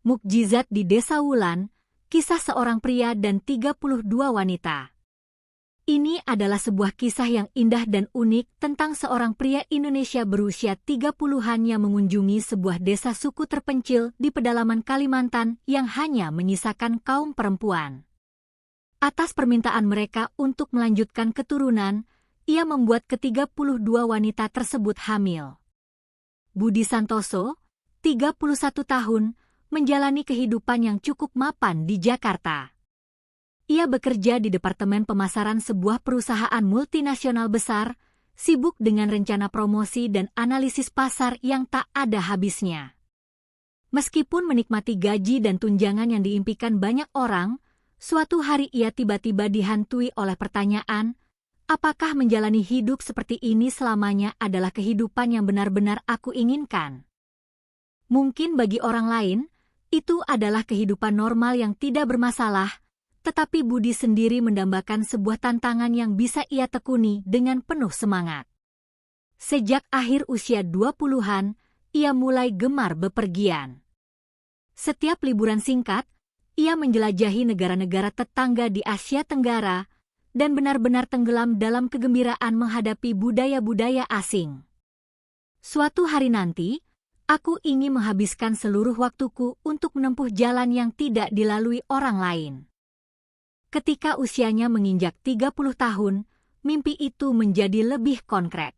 Mukjizat di Desa Wulan, kisah seorang pria dan 32 wanita. Ini adalah sebuah kisah yang indah dan unik tentang seorang pria Indonesia berusia 30-an yang mengunjungi sebuah desa suku terpencil di pedalaman Kalimantan yang hanya menyisakan kaum perempuan. Atas permintaan mereka untuk melanjutkan keturunan, ia membuat ke-32 wanita tersebut hamil. Budi Santoso, 31 tahun, menjalani kehidupan yang cukup mapan di Jakarta. Ia bekerja di Departemen Pemasaran sebuah perusahaan multinasional besar, sibuk dengan rencana promosi dan analisis pasar yang tak ada habisnya. Meskipun menikmati gaji dan tunjangan yang diimpikan banyak orang, suatu hari ia tiba-tiba dihantui oleh pertanyaan, apakah menjalani hidup seperti ini selamanya adalah kehidupan yang benar-benar aku inginkan? Mungkin bagi orang lain, itu adalah kehidupan normal yang tidak bermasalah, tetapi Budi sendiri mendambakan sebuah tantangan yang bisa ia tekuni dengan penuh semangat. Sejak akhir usia 20-an, ia mulai gemar bepergian. Setiap liburan singkat, ia menjelajahi negara-negara tetangga di Asia Tenggara dan benar-benar tenggelam dalam kegembiraan menghadapi budaya-budaya asing. Suatu hari nanti, aku ingin menghabiskan seluruh waktuku untuk menempuh jalan yang tidak dilalui orang lain. Ketika usianya menginjak 30 tahun, mimpi itu menjadi lebih konkret.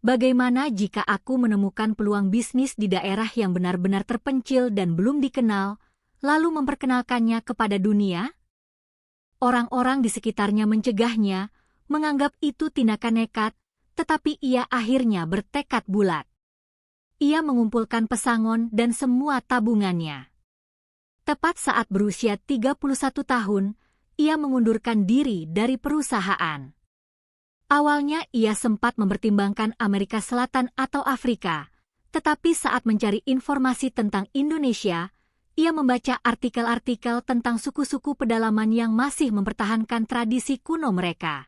Bagaimana jika aku menemukan peluang bisnis di daerah yang benar-benar terpencil dan belum dikenal, lalu memperkenalkannya kepada dunia? Orang-orang di sekitarnya mencegahnya, menganggap itu tindakan nekat, tetapi ia akhirnya bertekad bulat. Ia mengumpulkan pesangon dan semua tabungannya. Tepat saat berusia 31 tahun, ia mengundurkan diri dari perusahaan. Awalnya ia sempat mempertimbangkan Amerika Selatan atau Afrika, tetapi saat mencari informasi tentang Indonesia, ia membaca artikel-artikel tentang suku-suku pedalaman yang masih mempertahankan tradisi kuno mereka.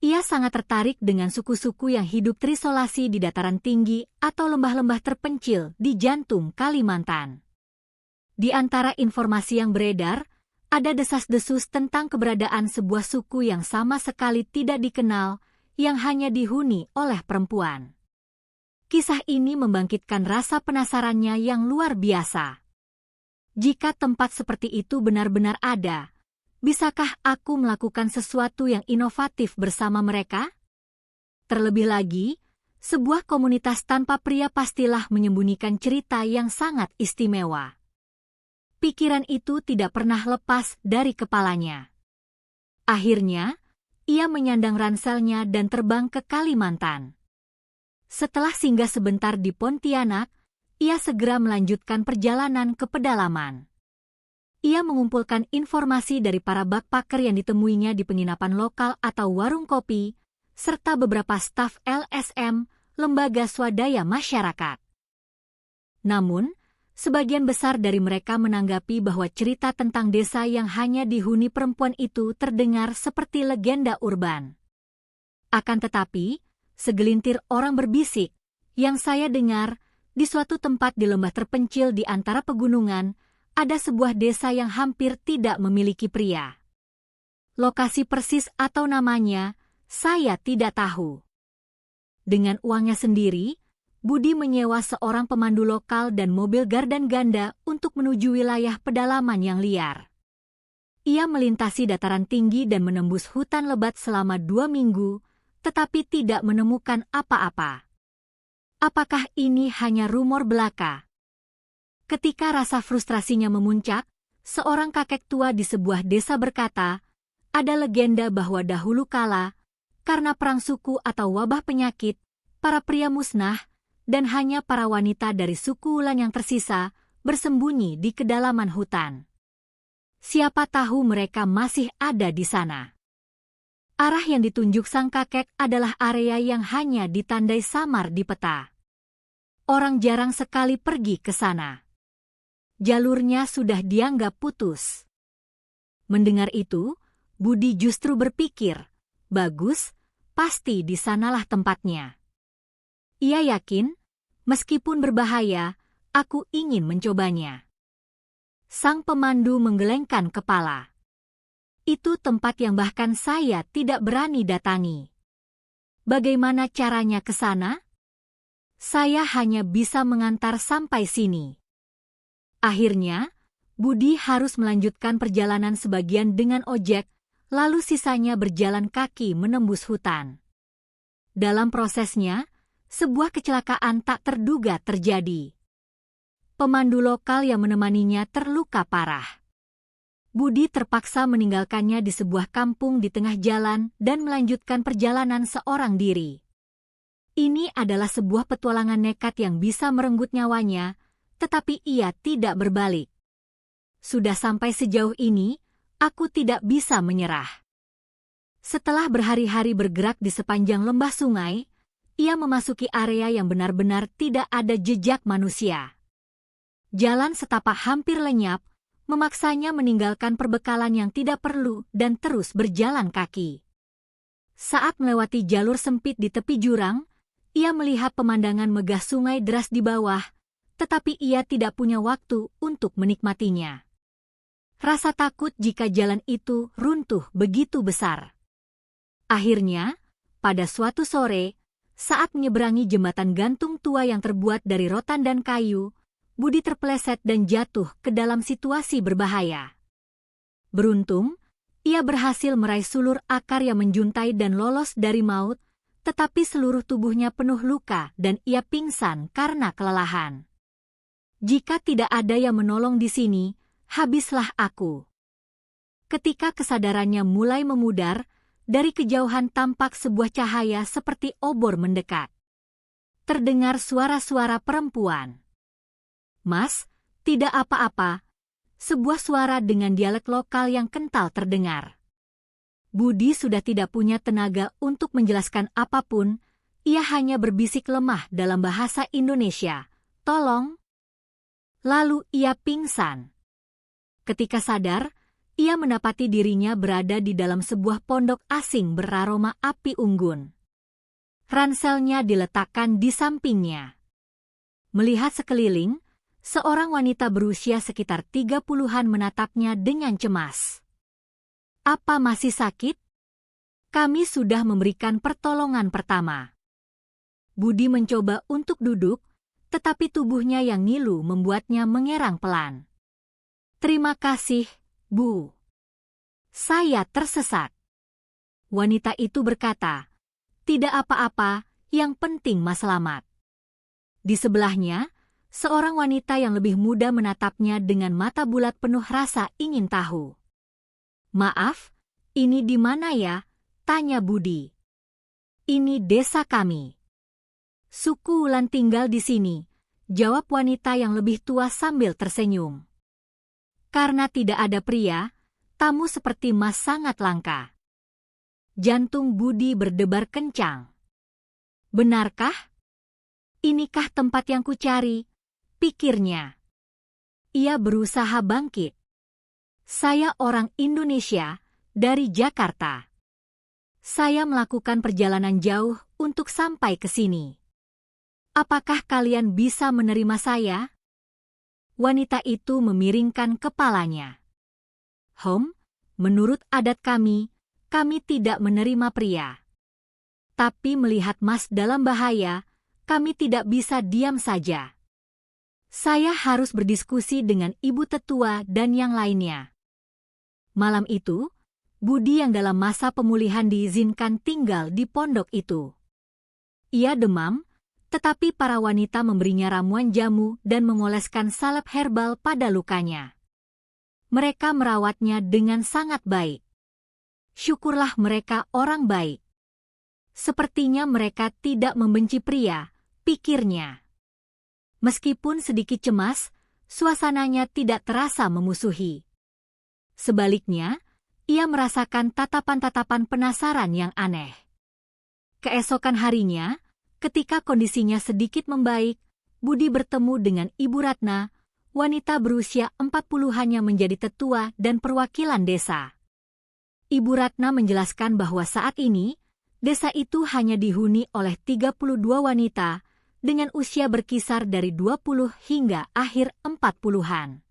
Ia sangat tertarik dengan suku-suku yang hidup terisolasi di dataran tinggi atau lembah-lembah terpencil di jantung Kalimantan. Di antara informasi yang beredar, ada desas-desus tentang keberadaan sebuah suku yang sama sekali tidak dikenal, yang hanya dihuni oleh perempuan. Kisah ini membangkitkan rasa penasarannya yang luar biasa. Jika tempat seperti itu benar-benar ada, bisakah aku melakukan sesuatu yang inovatif bersama mereka? Terlebih lagi, sebuah komunitas tanpa pria pastilah menyembunyikan cerita yang sangat istimewa. Pikiran itu tidak pernah lepas dari kepalanya. Akhirnya, ia menyandang ranselnya dan terbang ke Kalimantan. Setelah singgah sebentar di Pontianak, ia segera melanjutkan perjalanan ke pedalaman. Ia mengumpulkan informasi dari para backpacker yang ditemuinya di penginapan lokal atau warung kopi, serta beberapa staf LSM, lembaga swadaya masyarakat. Namun, sebagian besar dari mereka menanggapi bahwa cerita tentang desa yang hanya dihuni perempuan itu terdengar seperti legenda urban. Akan tetapi, segelintir orang berbisik, yang saya dengar, di suatu tempat di lembah terpencil di antara pegunungan, ada sebuah desa yang hampir tidak memiliki pria. Lokasi persis atau namanya, saya tidak tahu. Dengan uangnya sendiri, Budi menyewa seorang pemandu lokal dan mobil gardan ganda untuk menuju wilayah pedalaman yang liar. Ia melintasi dataran tinggi dan menembus hutan lebat selama 2 minggu, tetapi tidak menemukan apa-apa. Apakah ini hanya rumor belaka? Ketika rasa frustrasinya memuncak, seorang kakek tua di sebuah desa berkata, ada legenda bahwa dahulu kala, karena perang suku atau wabah penyakit, para pria musnah, dan hanya para wanita dari suku Wulan yang tersisa bersembunyi di kedalaman hutan. Siapa tahu mereka masih ada di sana. Arah yang ditunjuk sang kakek adalah area yang hanya ditandai samar di peta. Orang jarang sekali pergi ke sana. Jalurnya sudah dianggap putus. Mendengar itu, Budi justru berpikir, bagus, pasti di sanalah tempatnya. Ia yakin, meskipun berbahaya, aku ingin mencobanya. Sang pemandu menggelengkan kepala. Itu tempat yang bahkan saya tidak berani datangi. Bagaimana caranya ke sana? Saya hanya bisa mengantar sampai sini. Akhirnya, Budi harus melanjutkan perjalanan sebagian dengan ojek, lalu sisanya berjalan kaki menembus hutan. Dalam prosesnya, sebuah kecelakaan tak terduga terjadi. Pemandu lokal yang menemaninya terluka parah. Budi terpaksa meninggalkannya di sebuah kampung di tengah jalan dan melanjutkan perjalanan seorang diri. Ini adalah sebuah petualangan nekat yang bisa merenggut nyawanya, tetapi ia tidak berbalik. Sudah sampai sejauh ini, aku tidak bisa menyerah. Setelah berhari-hari bergerak di sepanjang lembah sungai, ia memasuki area yang benar-benar tidak ada jejak manusia. Jalan setapak hampir lenyap, memaksanya meninggalkan perbekalan yang tidak perlu dan terus berjalan kaki. Saat melewati jalur sempit di tepi jurang, ia melihat pemandangan megah sungai deras di bawah, tetapi ia tidak punya waktu untuk menikmatinya. Rasa takut jika jalan itu runtuh begitu besar. Akhirnya, pada suatu sore, saat menyeberangi jembatan gantung tua yang terbuat dari rotan dan kayu, Budi terpeleset dan jatuh ke dalam situasi berbahaya. Beruntung, ia berhasil meraih sulur akar yang menjuntai dan lolos dari maut, tetapi seluruh tubuhnya penuh luka dan ia pingsan karena kelelahan. Jika tidak ada yang menolong di sini, habislah aku. Ketika kesadarannya mulai memudar, dari kejauhan tampak sebuah cahaya seperti obor mendekat. Terdengar suara-suara perempuan. "Mas, tidak apa-apa." Sebuah suara dengan dialek lokal yang kental terdengar. Budi sudah tidak punya tenaga untuk menjelaskan apapun, ia hanya berbisik lemah dalam bahasa Indonesia, "Tolong." Lalu ia pingsan. Ketika sadar, ia mendapati dirinya berada di dalam sebuah pondok asing beraroma api unggun. Ranselnya diletakkan di sampingnya. Melihat sekeliling, seorang wanita berusia sekitar 30-an menatapnya dengan cemas. "Apa masih sakit? Kami sudah memberikan pertolongan pertama." Budi mencoba untuk duduk, tetapi tubuhnya yang ngilu membuatnya mengerang pelan. "Terima kasih, Bu. Saya tersesat." Wanita itu berkata, "Tidak apa-apa, yang penting Mas selamat." Di sebelahnya, seorang wanita yang lebih muda menatapnya dengan mata bulat penuh rasa ingin tahu. "Maaf, ini di mana ya?" tanya Budi. "Ini desa kami. Suku Wulan tinggal di sini," jawab wanita yang lebih tua sambil tersenyum. "Karena tidak ada pria, tamu seperti Mas sangat langka." Jantung Budi berdebar kencang. "Benarkah? Inikah tempat yang kucari?" pikirnya. Ia berusaha bangkit. "Saya orang Indonesia, dari Jakarta. Saya melakukan perjalanan jauh untuk sampai ke sini. Apakah kalian bisa menerima saya?" Wanita itu memiringkan kepalanya. Menurut adat kami tidak menerima pria. Tapi melihat Mas dalam bahaya, kami tidak bisa diam saja. Saya harus berdiskusi dengan ibu tetua dan yang lainnya." Malam itu, Budi yang dalam masa pemulihan diizinkan tinggal di pondok itu. Ia demam, tetapi para wanita memberinya ramuan jamu dan mengoleskan salep herbal pada lukanya. Mereka merawatnya dengan sangat baik. Syukurlah mereka orang baik. Sepertinya mereka tidak membenci pria, pikirnya. Meskipun sedikit cemas, suasananya tidak terasa memusuhi. Sebaliknya, ia merasakan tatapan-tatapan penasaran yang aneh. Keesokan harinya, ketika kondisinya sedikit membaik, Budi bertemu dengan Ibu Ratna, wanita berusia 40-an yang menjadi tetua dan perwakilan desa. Ibu Ratna menjelaskan bahwa saat ini, desa itu hanya dihuni oleh 32 wanita dengan usia berkisar dari 20 hingga akhir 40-an.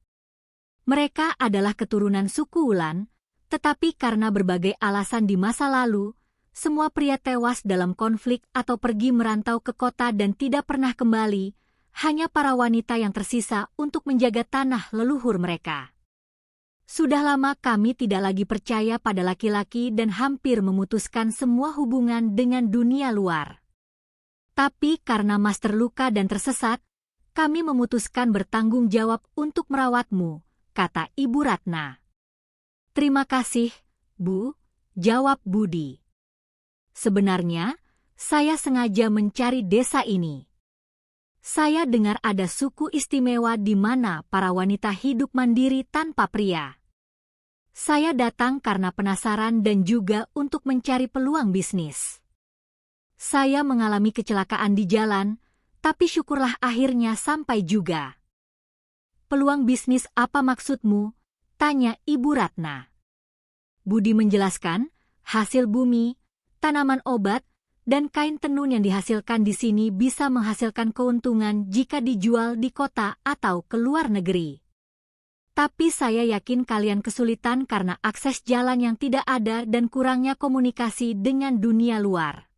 Mereka adalah keturunan suku Wulan, tetapi karena berbagai alasan di masa lalu, semua pria tewas dalam konflik atau pergi merantau ke kota dan tidak pernah kembali, hanya para wanita yang tersisa untuk menjaga tanah leluhur mereka. Sudah lama kami tidak lagi percaya pada laki-laki dan hampir memutuskan semua hubungan dengan dunia luar. Tapi karena Mas terluka dan tersesat, kami memutuskan bertanggung jawab untuk merawatmu, kata Ibu Ratna. Terima kasih, Bu, jawab Budi. Sebenarnya, saya sengaja mencari desa ini. Saya dengar ada suku istimewa di mana para wanita hidup mandiri tanpa pria. Saya datang karena penasaran dan juga untuk mencari peluang bisnis. Saya mengalami kecelakaan di jalan, tapi syukurlah akhirnya sampai juga. Peluang bisnis apa maksudmu? Tanya Ibu Ratna. Budi menjelaskan, hasil bumi, tanaman obat, dan kain tenun yang dihasilkan di sini bisa menghasilkan keuntungan jika dijual di kota atau ke luar negeri. Tapi saya yakin kalian kesulitan karena akses jalan yang tidak ada dan kurangnya komunikasi dengan dunia luar.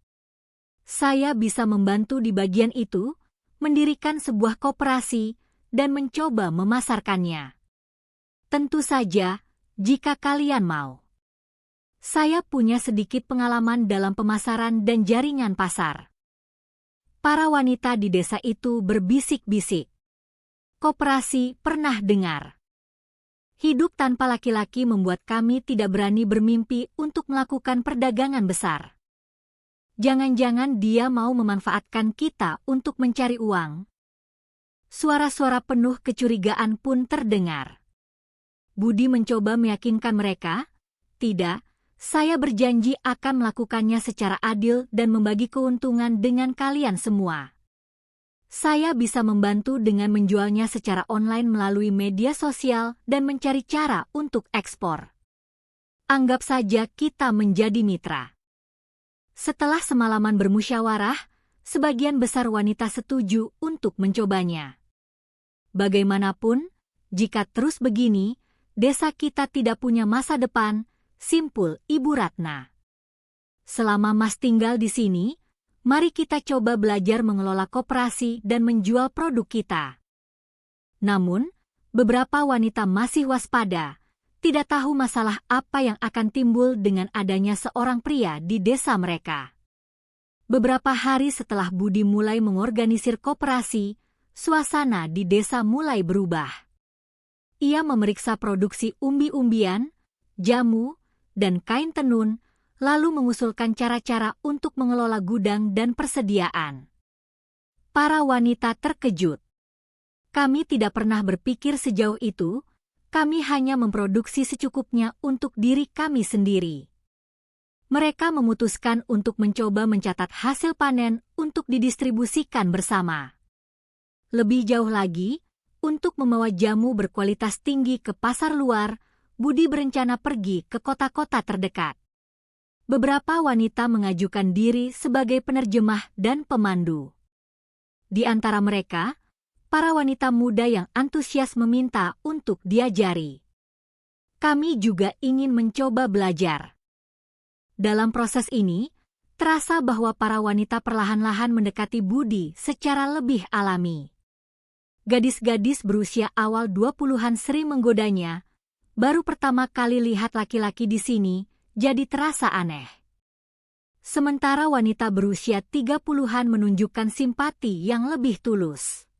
Saya bisa membantu di bagian itu, mendirikan sebuah koperasi, dan mencoba memasarkannya. Tentu saja, jika kalian mau. Saya punya sedikit pengalaman dalam pemasaran dan jaringan pasar. Para wanita di desa itu berbisik-bisik. Koperasi pernah dengar. Hidup tanpa laki-laki membuat kami tidak berani bermimpi untuk melakukan perdagangan besar. Jangan-jangan dia mau memanfaatkan kita untuk mencari uang. Suara-suara penuh kecurigaan pun terdengar. Budi mencoba meyakinkan mereka, tidak, saya berjanji akan melakukannya secara adil dan membagi keuntungan dengan kalian semua. Saya bisa membantu dengan menjualnya secara online melalui media sosial dan mencari cara untuk ekspor. Anggap saja kita menjadi mitra. Setelah semalaman bermusyawarah, sebagian besar wanita setuju untuk mencobanya. Bagaimanapun, jika terus begini, desa kita tidak punya masa depan, simpul Ibu Ratna. Selama Mas tinggal di sini, mari kita coba belajar mengelola koperasi dan menjual produk kita. Namun, beberapa wanita masih waspada, tidak tahu masalah apa yang akan timbul dengan adanya seorang pria di desa mereka. Beberapa hari setelah Budi mulai mengorganisir koperasi, suasana di desa mulai berubah. Ia memeriksa produksi umbi-umbian, jamu, dan kain tenun, lalu mengusulkan cara-cara untuk mengelola gudang dan persediaan. Para wanita terkejut. Kami tidak pernah berpikir sejauh itu, kami hanya memproduksi secukupnya untuk diri kami sendiri. Mereka memutuskan untuk mencoba mencatat hasil panen untuk didistribusikan bersama. Lebih jauh lagi, untuk membawa jamu berkualitas tinggi ke pasar luar, Budi berencana pergi ke kota-kota terdekat. Beberapa wanita mengajukan diri sebagai penerjemah dan pemandu. Di antara mereka, para wanita muda yang antusias meminta untuk diajari. Kami juga ingin mencoba belajar. Dalam proses ini, terasa bahwa para wanita perlahan-lahan mendekati Budi secara lebih alami. Gadis-gadis berusia awal 20-an sering menggodanya, baru pertama kali lihat laki-laki di sini, jadi terasa aneh. Sementara wanita berusia 30-an menunjukkan simpati yang lebih tulus.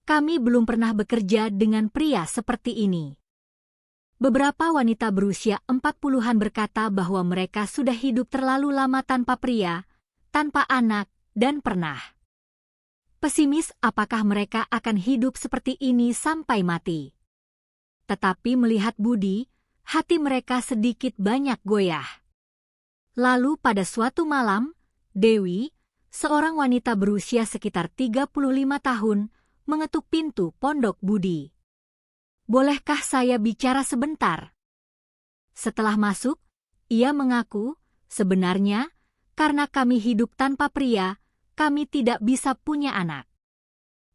Kami belum pernah bekerja dengan pria seperti ini. Beberapa wanita berusia 40-an berkata bahwa mereka sudah hidup terlalu lama tanpa pria, tanpa anak, dan pernah pesimis apakah mereka akan hidup seperti ini sampai mati. Tetapi melihat Budi, hati mereka sedikit banyak goyah. Lalu pada suatu malam, Dewi, seorang wanita berusia sekitar 35 tahun, mengetuk pintu pondok Budi. Bolehkah saya bicara sebentar? Setelah masuk, ia mengaku, sebenarnya, karena kami hidup tanpa pria, kami tidak bisa punya anak.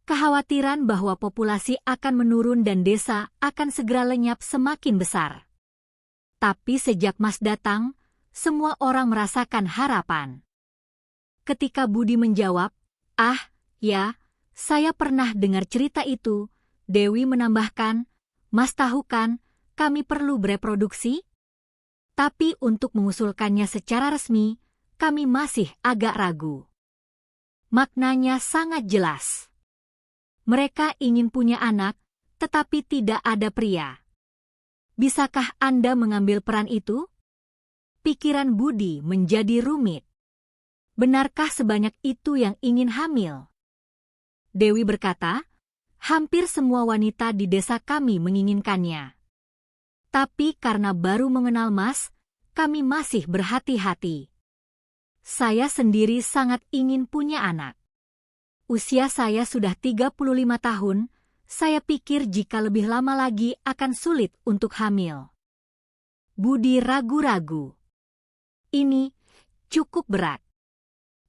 Kekhawatiran bahwa populasi akan menurun dan desa akan segera lenyap semakin besar. Tapi sejak Mas datang, semua orang merasakan harapan. Ketika Budi menjawab, "Ah, ya, saya pernah dengar cerita itu," Dewi menambahkan, "Mas tahu kan, kami perlu bereproduksi? Tapi untuk mengusulkannya secara resmi, kami masih agak ragu." Maknanya sangat jelas. Mereka ingin punya anak, tetapi tidak ada pria. Bisakah Anda mengambil peran itu? Pikiran Budi menjadi rumit. Benarkah sebanyak itu yang ingin hamil? Dewi berkata, "Hampir semua wanita di desa kami menginginkannya. Tapi karena baru mengenal Mas, kami masih berhati-hati. Saya sendiri sangat ingin punya anak. Usia saya sudah 35 tahun, saya pikir jika lebih lama lagi akan sulit untuk hamil." Budi ragu-ragu. "Ini cukup berat.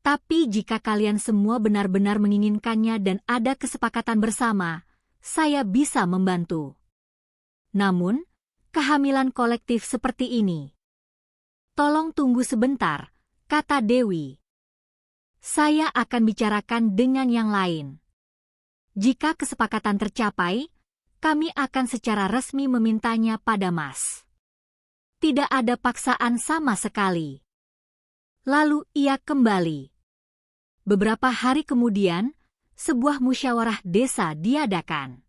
Tapi jika kalian semua benar-benar menginginkannya dan ada kesepakatan bersama, saya bisa membantu. Namun, kehamilan kolektif seperti ini." "Tolong tunggu sebentar," kata Dewi. "Saya akan bicarakan dengan yang lain. Jika kesepakatan tercapai, kami akan secara resmi memintanya pada Mas. Tidak ada paksaan sama sekali." Lalu ia kembali. Beberapa hari kemudian, sebuah musyawarah desa diadakan.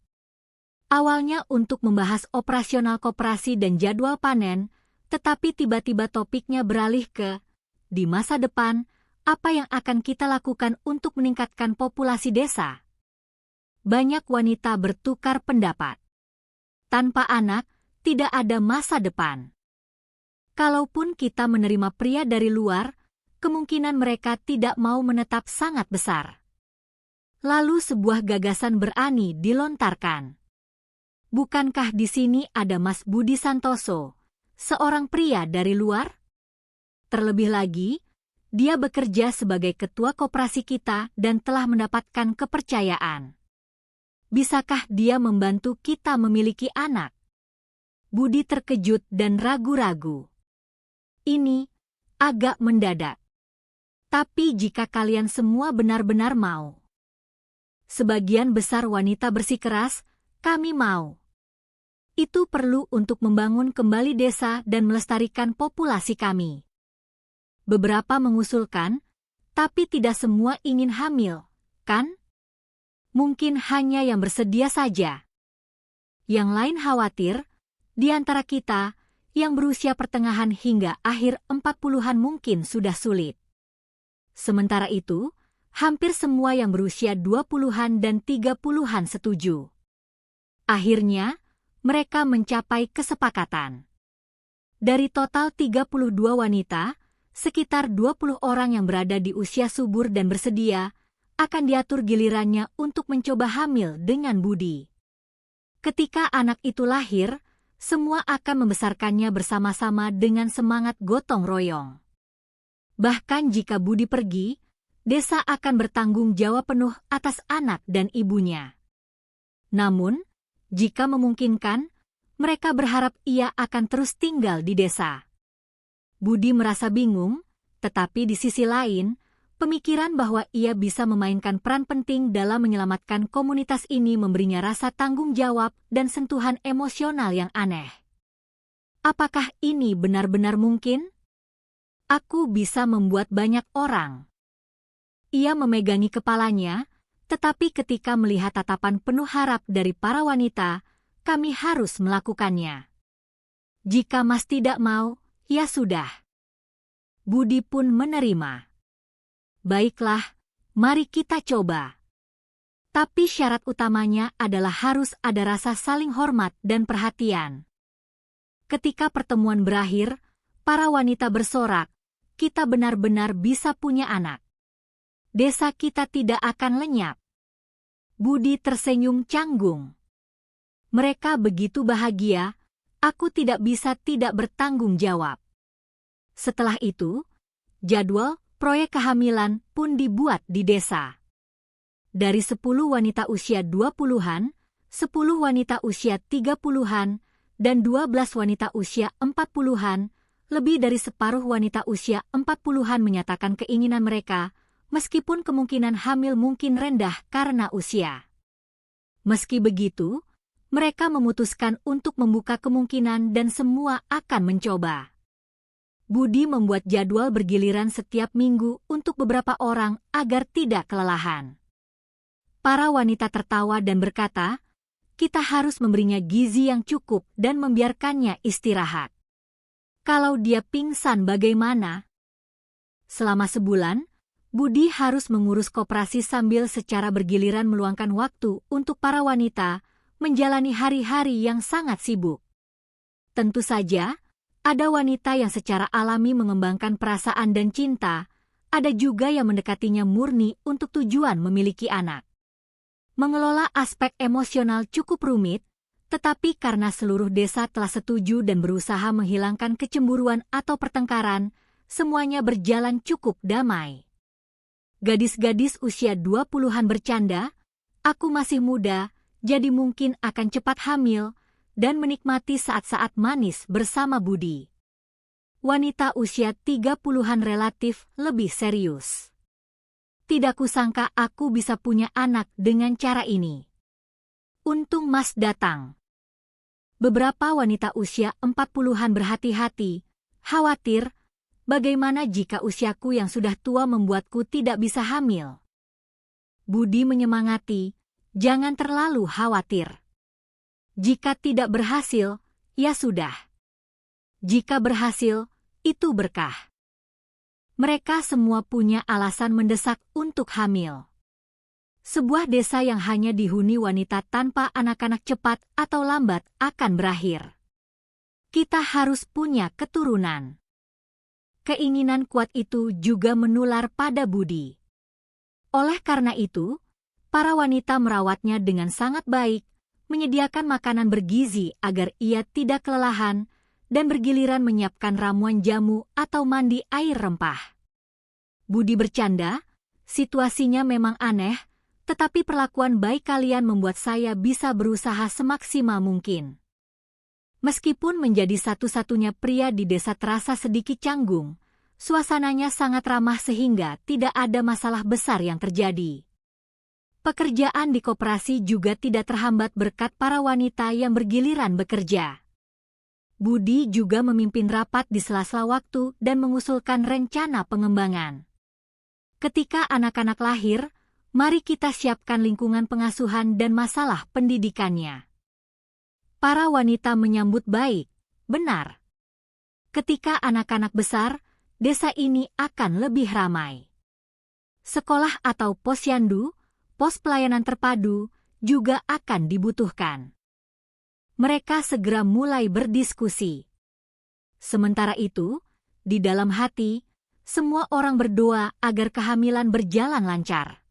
Awalnya untuk membahas operasional koperasi dan jadwal panen, tetapi tiba-tiba topiknya beralih ke, di masa depan, apa yang akan kita lakukan untuk meningkatkan populasi desa? Banyak wanita bertukar pendapat. Tanpa anak, tidak ada masa depan. Kalaupun kita menerima pria dari luar, kemungkinan mereka tidak mau menetap sangat besar. Lalu sebuah gagasan berani dilontarkan. Bukankah di sini ada Mas Budi Santoso, seorang pria dari luar? Terlebih lagi, dia bekerja sebagai ketua koperasi kita dan telah mendapatkan kepercayaan. Bisakah dia membantu kita memiliki anak? Budi terkejut dan ragu-ragu. Ini agak mendadak. Tapi jika kalian semua benar-benar mau. Sebagian besar wanita bersikeras, kami mau. Itu perlu untuk membangun kembali desa dan melestarikan populasi kami. Beberapa mengusulkan, tapi tidak semua ingin hamil, kan? Mungkin hanya yang bersedia saja. Yang lain khawatir, di antara kita, yang berusia pertengahan hingga akhir 40-an mungkin sudah sulit. Sementara itu, hampir semua yang berusia 20-an dan 30-an setuju. Akhirnya, mereka mencapai kesepakatan. Dari total 32 wanita, sekitar 20 orang yang berada di usia subur dan bersedia, akan diatur gilirannya untuk mencoba hamil dengan Budi. Ketika anak itu lahir, semua akan membesarkannya bersama-sama dengan semangat gotong royong. Bahkan jika Budi pergi, desa akan bertanggung jawab penuh atas anak dan ibunya. Namun, jika memungkinkan, mereka berharap ia akan terus tinggal di desa. Budi merasa bingung, tetapi di sisi lain, pemikiran bahwa ia bisa memainkan peran penting dalam menyelamatkan komunitas ini memberinya rasa tanggung jawab dan sentuhan emosional yang aneh. Apakah ini benar-benar mungkin? Aku bisa membuat banyak orang. Ia memegangi kepalanya, tetapi ketika melihat tatapan penuh harap dari para wanita, kami harus melakukannya. Jika Mas tidak mau, ya sudah. Budi pun menerima. Baiklah, mari kita coba. Tapi syarat utamanya adalah harus ada rasa saling hormat dan perhatian. Ketika pertemuan berakhir, para wanita bersorak, kita benar-benar bisa punya anak. Desa kita tidak akan lenyap. Budi tersenyum canggung. Mereka begitu bahagia, aku tidak bisa tidak bertanggung jawab. Setelah itu, jadwal proyek kehamilan pun dibuat di desa. Dari 10 wanita usia 20-an, 10 wanita usia 30-an, dan 12 wanita usia 40-an, lebih dari separuh wanita usia 40-an menyatakan keinginan mereka, meskipun kemungkinan hamil mungkin rendah karena usia. Meski begitu, mereka memutuskan untuk membuka kemungkinan dan semua akan mencoba. Budi membuat jadwal bergiliran setiap minggu untuk beberapa orang agar tidak kelelahan. Para wanita tertawa dan berkata, "Kita harus memberinya gizi yang cukup dan membiarkannya istirahat. Kalau dia pingsan bagaimana?" Selama sebulan, Budi harus mengurus koperasi sambil secara bergiliran meluangkan waktu untuk para wanita menjalani hari-hari yang sangat sibuk. Tentu saja, ada wanita yang secara alami mengembangkan perasaan dan cinta, ada juga yang mendekatinya murni untuk tujuan memiliki anak. Mengelola aspek emosional cukup rumit, tetapi karena seluruh desa telah setuju dan berusaha menghilangkan kecemburuan atau pertengkaran, semuanya berjalan cukup damai. Gadis-gadis usia 20-an bercanda, "Aku masih muda, jadi mungkin akan cepat hamil," dan menikmati saat-saat manis bersama Budi. Wanita usia 30-an relatif lebih serius. "Tidak kusangka aku bisa punya anak dengan cara ini. Untung Mas datang." Beberapa wanita usia 40-an berhati-hati, khawatir, bagaimana jika usiaku yang sudah tua membuatku tidak bisa hamil? Budi menyemangati, "Jangan terlalu khawatir. Jika tidak berhasil, ya sudah. Jika berhasil, itu berkah." Mereka semua punya alasan mendesak untuk hamil. Sebuah desa yang hanya dihuni wanita tanpa anak-anak cepat atau lambat akan berakhir. Kita harus punya keturunan. Keinginan kuat itu juga menular pada Budi. Oleh karena itu, para wanita merawatnya dengan sangat baik, menyediakan makanan bergizi agar ia tidak kelelahan, dan bergiliran menyiapkan ramuan jamu atau mandi air rempah. Budi bercanda, "Situasinya memang aneh, tetapi perlakuan baik kalian membuat saya bisa berusaha semaksimal mungkin." Meskipun menjadi satu-satunya pria di desa terasa sedikit canggung, suasananya sangat ramah sehingga tidak ada masalah besar yang terjadi. Pekerjaan di koperasi juga tidak terhambat berkat para wanita yang bergiliran bekerja. Budi juga memimpin rapat di sela-sela waktu dan mengusulkan rencana pengembangan. Ketika anak-anak lahir, mari kita siapkan lingkungan pengasuhan dan masalah pendidikannya. Para wanita menyambut baik, benar. Ketika anak-anak besar, desa ini akan lebih ramai. Sekolah atau posyandu, pos pelayanan terpadu, juga akan dibutuhkan. Mereka segera mulai berdiskusi. Sementara itu, di dalam hati, semua orang berdoa agar kehamilan berjalan lancar.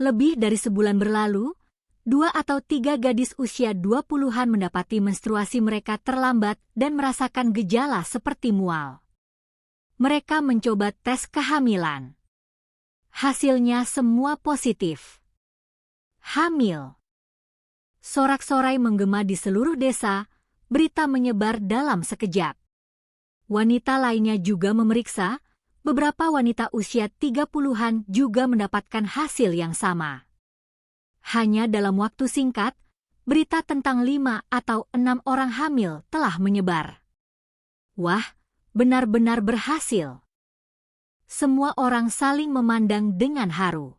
Lebih dari sebulan berlalu, 2 atau 3 gadis usia 20-an mendapati menstruasi mereka terlambat dan merasakan gejala seperti mual. Mereka mencoba tes kehamilan. Hasilnya semua positif. Hamil. Sorak-sorai menggema di seluruh desa, berita menyebar dalam sekejap. Wanita lainnya juga memeriksa, beberapa wanita usia 30-an juga mendapatkan hasil yang sama. Hanya dalam waktu singkat, berita tentang 5 atau 6 orang hamil telah menyebar. Wah, benar-benar berhasil. Semua orang saling memandang dengan haru.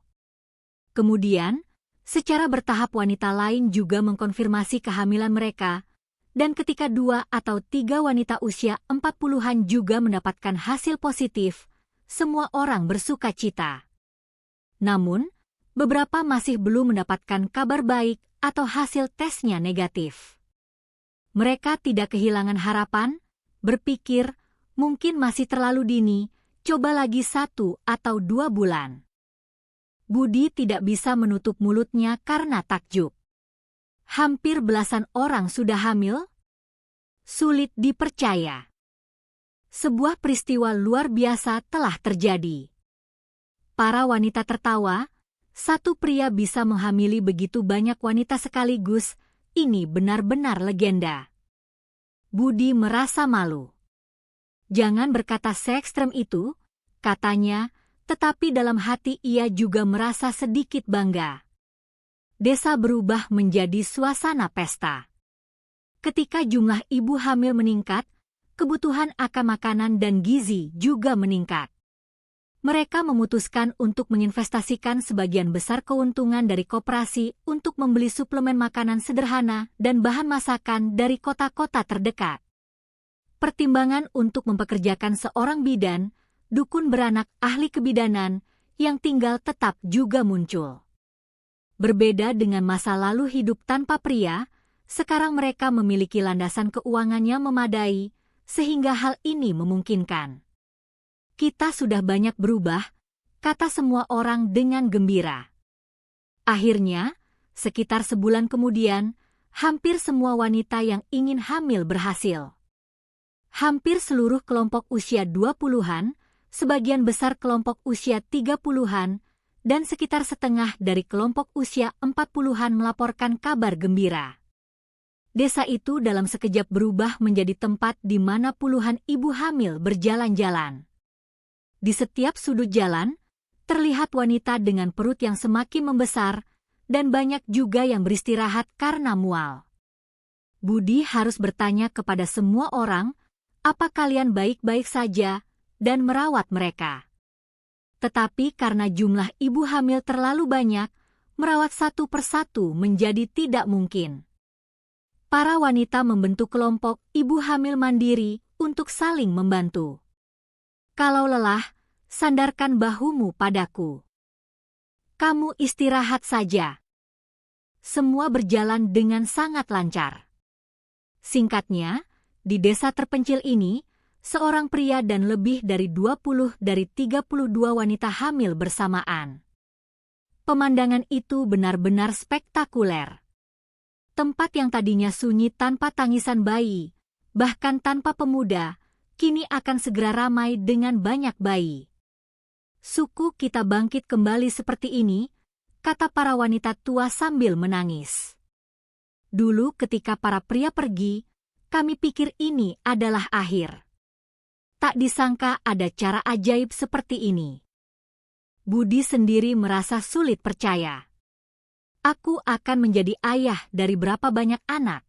Kemudian, secara bertahap wanita lain juga mengkonfirmasi kehamilan mereka, dan ketika 2 atau 3 wanita usia 40-an juga mendapatkan hasil positif, semua orang bersuka cita. Namun, beberapa masih belum mendapatkan kabar baik atau hasil tesnya negatif. Mereka tidak kehilangan harapan, berpikir, mungkin masih terlalu dini, coba lagi 1 atau 2 bulan. Budi tidak bisa menutup mulutnya karena takjub. Hampir belasan orang sudah hamil? Sulit dipercaya. Sebuah peristiwa luar biasa telah terjadi. Para wanita tertawa, Satu pria bisa menghamili begitu banyak wanita sekaligus, ini benar-benar legenda. Budi merasa malu. Jangan berkata se-ekstrem itu, katanya, tetapi dalam hati ia juga merasa sedikit bangga. Desa berubah menjadi suasana pesta. Ketika jumlah ibu hamil meningkat, kebutuhan akan makanan dan gizi juga meningkat. Mereka memutuskan untuk menginvestasikan sebagian besar keuntungan dari koperasi untuk membeli suplemen makanan sederhana dan bahan masakan dari kota-kota terdekat. Pertimbangan untuk mempekerjakan seorang bidan, dukun beranak ahli kebidanan, yang tinggal tetap juga muncul. Berbeda dengan masa lalu hidup tanpa pria, sekarang mereka memiliki landasan keuangan yang memadai, sehingga hal ini memungkinkan. Kita sudah banyak berubah, kata semua orang dengan gembira. Akhirnya, sekitar sebulan kemudian, hampir semua wanita yang ingin hamil berhasil. Hampir seluruh kelompok usia 20-an, sebagian besar kelompok usia 30-an, dan sekitar setengah dari kelompok usia 40-an melaporkan kabar gembira. Desa itu dalam sekejap berubah menjadi tempat di mana puluhan ibu hamil berjalan-jalan. Di setiap sudut jalan, terlihat wanita dengan perut yang semakin membesar, dan banyak juga yang beristirahat karena mual. Budi harus bertanya kepada semua orang, apa kalian baik-baik saja, dan merawat mereka. Tetapi karena jumlah ibu hamil terlalu banyak, merawat satu persatu menjadi tidak mungkin. Para wanita membentuk kelompok ibu hamil mandiri untuk saling membantu. Kalau lelah, sandarkan bahumu padaku. Kamu istirahat saja. Semua berjalan dengan sangat lancar. Singkatnya, di desa terpencil ini, seorang pria dan lebih dari 20 dari 32 wanita hamil bersamaan. Pemandangan itu benar-benar spektakuler. Tempat yang tadinya sunyi tanpa tangisan bayi, bahkan tanpa pemuda, kini akan segera ramai dengan banyak bayi. Suku kita bangkit kembali seperti ini, kata para wanita tua sambil menangis. Dulu ketika para pria pergi, kami pikir ini adalah akhir. Tak disangka ada cara ajaib seperti ini. Budi sendiri merasa sulit percaya. Aku akan menjadi ayah dari berapa banyak anak.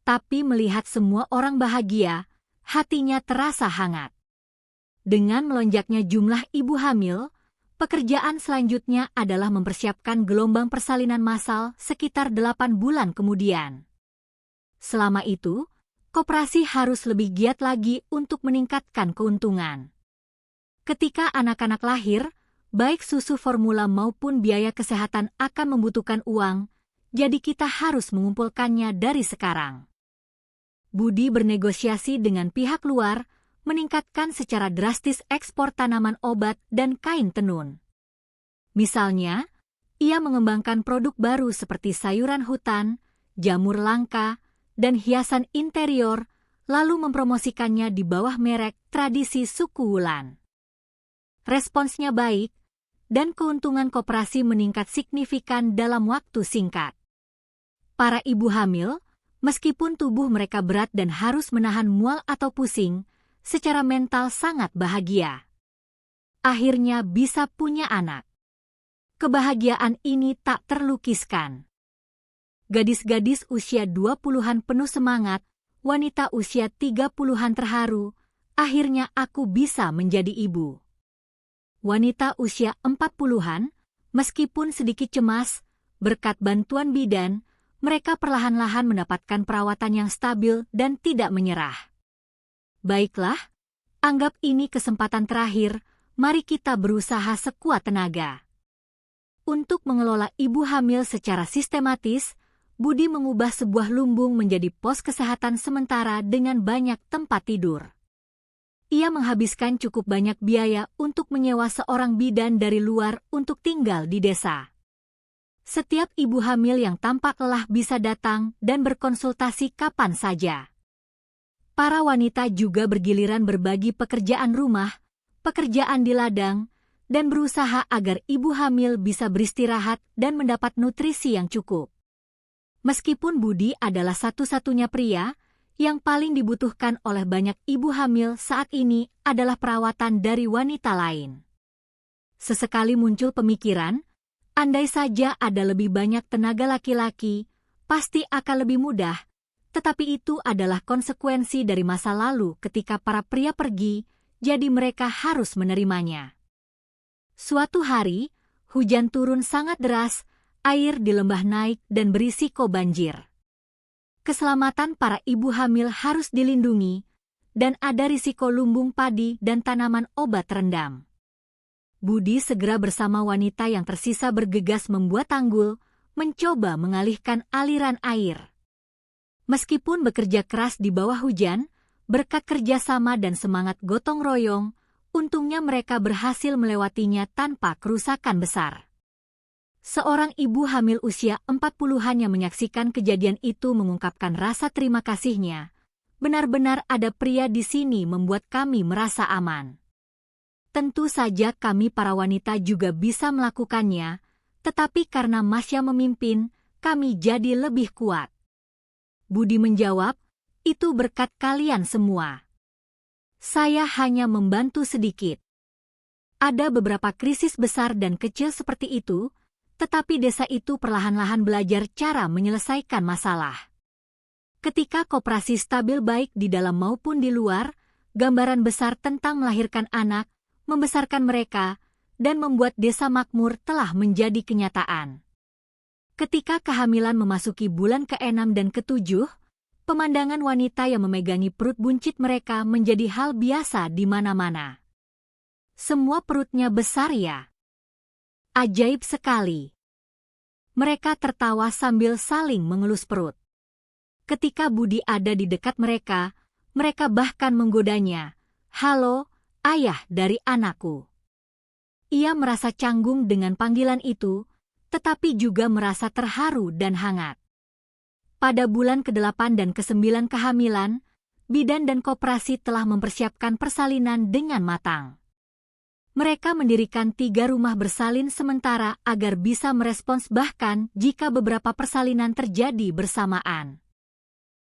Tapi melihat semua orang bahagia, hatinya terasa hangat. Dengan melonjaknya jumlah ibu hamil, pekerjaan selanjutnya adalah mempersiapkan gelombang persalinan massal sekitar 8 bulan kemudian. Selama itu, koperasi harus lebih giat lagi untuk meningkatkan keuntungan. Ketika anak-anak lahir, baik susu formula maupun biaya kesehatan akan membutuhkan uang, jadi kita harus mengumpulkannya dari sekarang. Budi bernegosiasi dengan pihak luar, meningkatkan secara drastis ekspor tanaman obat dan kain tenun. Misalnya, ia mengembangkan produk baru seperti sayuran hutan, jamur langka, dan hiasan interior, lalu mempromosikannya di bawah merek tradisi suku Wulan. Responsnya baik, dan keuntungan koperasi meningkat signifikan dalam waktu singkat. Para ibu hamil, meskipun tubuh mereka berat dan harus menahan mual atau pusing, secara mental sangat bahagia. Akhirnya bisa punya anak. Kebahagiaan ini tak terlukiskan. Gadis-gadis usia 20-an penuh semangat, wanita usia 30-an terharu, akhirnya aku bisa menjadi ibu. Wanita usia 40-an, meskipun sedikit cemas, berkat bantuan bidan, mereka perlahan-lahan mendapatkan perawatan yang stabil dan tidak menyerah. Baiklah, anggap ini kesempatan terakhir, mari kita berusaha sekuat tenaga. Untuk mengelola ibu hamil secara sistematis, Budi mengubah sebuah lumbung menjadi pos kesehatan sementara dengan banyak tempat tidur. Ia menghabiskan cukup banyak biaya untuk menyewa seorang bidan dari luar untuk tinggal di desa. Setiap ibu hamil yang tampak lelah bisa datang dan berkonsultasi kapan saja. Para wanita juga bergiliran berbagi pekerjaan rumah, pekerjaan di ladang, dan berusaha agar ibu hamil bisa beristirahat dan mendapat nutrisi yang cukup. Meskipun Budi adalah satu-satunya pria, yang paling dibutuhkan oleh banyak ibu hamil saat ini adalah perawatan dari wanita lain. Sesekali muncul pemikiran, andai saja ada lebih banyak tenaga laki-laki, pasti akan lebih mudah, tetapi itu adalah konsekuensi dari masa lalu ketika para pria pergi, jadi mereka harus menerimanya. Suatu hari, hujan turun sangat deras, air di lembah naik dan berisiko banjir. Keselamatan para ibu hamil harus dilindungi, dan ada risiko lumbung padi dan tanaman obat rendam. Budi segera bersama wanita yang tersisa bergegas membuat tanggul, mencoba mengalihkan aliran air. Meskipun bekerja keras di bawah hujan, berkat kerjasama dan semangat gotong royong, untungnya mereka berhasil melewatinya tanpa kerusakan besar. Seorang ibu hamil usia 40-an yang menyaksikan kejadian itu mengungkapkan rasa terima kasihnya. Benar-benar ada pria di sini membuat kami merasa aman. Tentu saja kami para wanita juga bisa melakukannya, tetapi karena Masya memimpin, kami jadi lebih kuat. Budi menjawab, itu berkat kalian semua. Saya hanya membantu sedikit. Ada beberapa krisis besar dan kecil seperti itu, tetapi desa itu perlahan-lahan belajar cara menyelesaikan masalah. Ketika koperasi stabil baik di dalam maupun di luar, gambaran besar tentang melahirkan anak, membesarkan mereka, dan membuat desa makmur telah menjadi kenyataan. Ketika kehamilan memasuki bulan ke-6 dan ke-7, pemandangan wanita yang memegangi perut buncit mereka menjadi hal biasa di mana-mana. Semua perutnya besar ya. Ajaib sekali. Mereka tertawa sambil saling mengelus perut. Ketika Budi ada di dekat mereka, mereka bahkan menggodanya. Halo, ayah dari anakku. Ia merasa canggung dengan panggilan itu, tetapi juga merasa terharu dan hangat. Pada bulan ke-8 dan ke-9 kehamilan, bidan dan koperasi telah mempersiapkan persalinan dengan matang. Mereka mendirikan 3 rumah bersalin sementara agar bisa merespons bahkan jika beberapa persalinan terjadi bersamaan.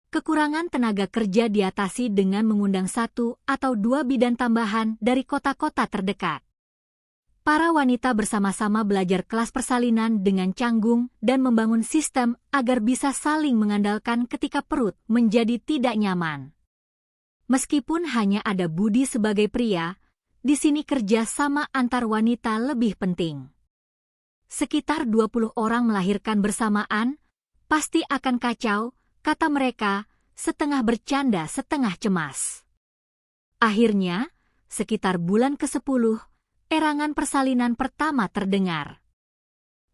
Kekurangan tenaga kerja diatasi dengan mengundang 1 atau 2 bidan tambahan dari kota-kota terdekat. Para wanita bersama-sama belajar kelas persalinan dengan canggung dan membangun sistem agar bisa saling mengandalkan ketika perut menjadi tidak nyaman. Meskipun hanya ada Budi sebagai pria, di sini kerja sama antar wanita lebih penting. Sekitar 20 orang melahirkan bersamaan, pasti akan kacau, kata mereka, setengah bercanda setengah cemas. Akhirnya, sekitar bulan ke-10, erangan persalinan pertama terdengar.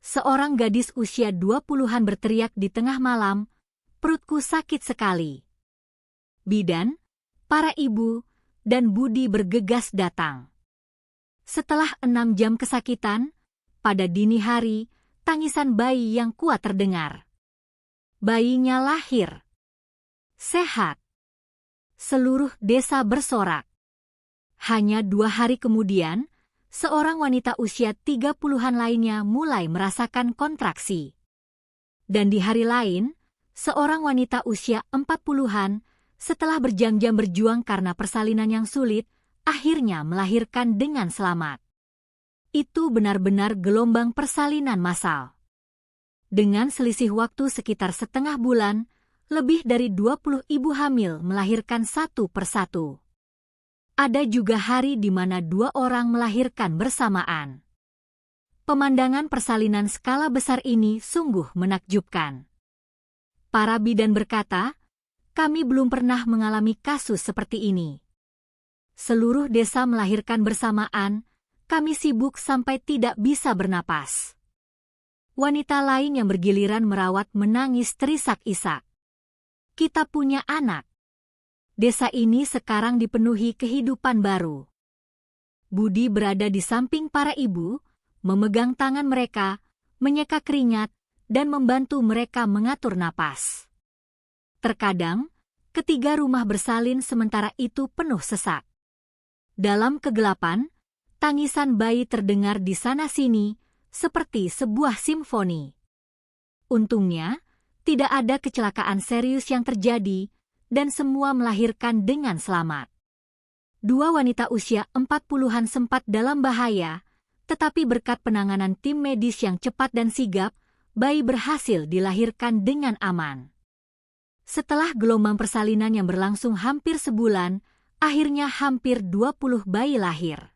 Seorang gadis usia 20-an berteriak di tengah malam, perutku sakit sekali. Bidan, para ibu, dan Budi bergegas datang. Setelah 6 jam kesakitan, pada dini hari, tangisan bayi yang kuat terdengar. Bayinya lahir. Sehat. Seluruh desa bersorak. Hanya 2 hari kemudian, seorang wanita usia 30-an lainnya mulai merasakan kontraksi. Dan di hari lain, seorang wanita usia 40-an, setelah berjam-jam berjuang karena persalinan yang sulit, akhirnya melahirkan dengan selamat. Itu benar-benar gelombang persalinan massal. Dengan selisih waktu sekitar setengah bulan, lebih dari 20 ibu hamil melahirkan satu persatu. Ada juga hari di mana 2 orang melahirkan bersamaan. Pemandangan persalinan skala besar ini sungguh menakjubkan. Para bidan berkata, kami belum pernah mengalami kasus seperti ini. Seluruh desa melahirkan bersamaan, kami sibuk sampai tidak bisa bernapas. Wanita lain yang bergiliran merawat menangis terisak-isak. Kita punya anak. Desa ini sekarang dipenuhi kehidupan baru. Budi berada di samping para ibu, memegang tangan mereka, menyeka keringat, dan membantu mereka mengatur napas. Terkadang, ketiga rumah bersalin sementara itu penuh sesak. Dalam kegelapan, Tangisan bayi terdengar di sana-sini, seperti sebuah simfoni. Untungnya, tidak ada kecelakaan serius yang terjadi, dan semua melahirkan dengan selamat. Dua wanita usia 40-an sempat dalam bahaya, tetapi berkat penanganan tim medis yang cepat dan sigap, bayi berhasil dilahirkan dengan aman. Setelah gelombang persalinan yang berlangsung hampir sebulan, akhirnya hampir 20 bayi lahir.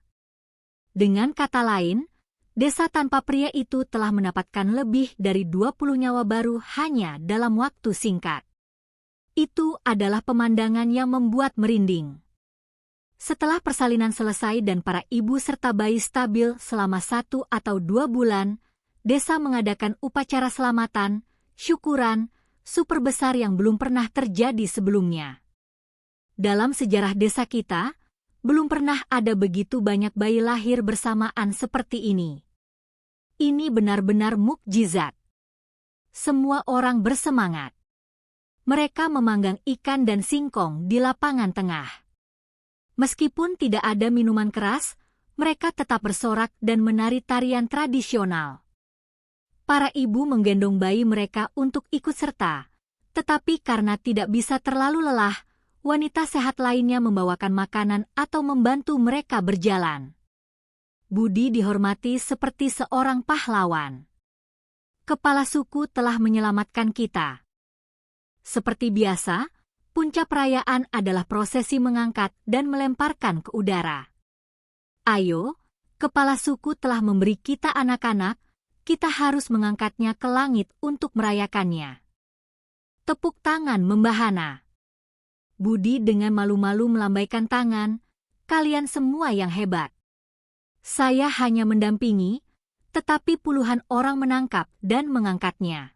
Dengan kata lain, desa tanpa pria itu telah mendapatkan lebih dari 20 nyawa baru hanya dalam waktu singkat. Itu adalah pemandangan yang membuat merinding. Setelah persalinan selesai dan para ibu serta bayi stabil selama 1 atau 2 bulan, desa mengadakan upacara selamatan, syukuran, super besar yang belum pernah terjadi sebelumnya. Dalam sejarah desa kita, belum pernah ada begitu banyak bayi lahir bersamaan seperti ini. Ini benar-benar mukjizat. Semua orang bersemangat. Mereka memanggang ikan dan singkong di lapangan tengah. Meskipun tidak ada minuman keras, mereka tetap bersorak dan menari tarian tradisional. Para ibu menggendong bayi mereka untuk ikut serta, tetapi karena tidak bisa terlalu lelah, wanita sehat lainnya membawakan makanan atau membantu mereka berjalan. Budi dihormati seperti seorang pahlawan. Kepala suku telah menyelamatkan kita. Seperti biasa, puncak perayaan adalah prosesi mengangkat dan melemparkan ke udara. Ayo, kepala suku telah memberi kita anak-anak, kita harus mengangkatnya ke langit untuk merayakannya. Tepuk tangan membahana. Budi dengan malu-malu melambaikan tangan, kalian semua yang hebat. Saya hanya mendampingi, tetapi puluhan orang menangkap dan mengangkatnya.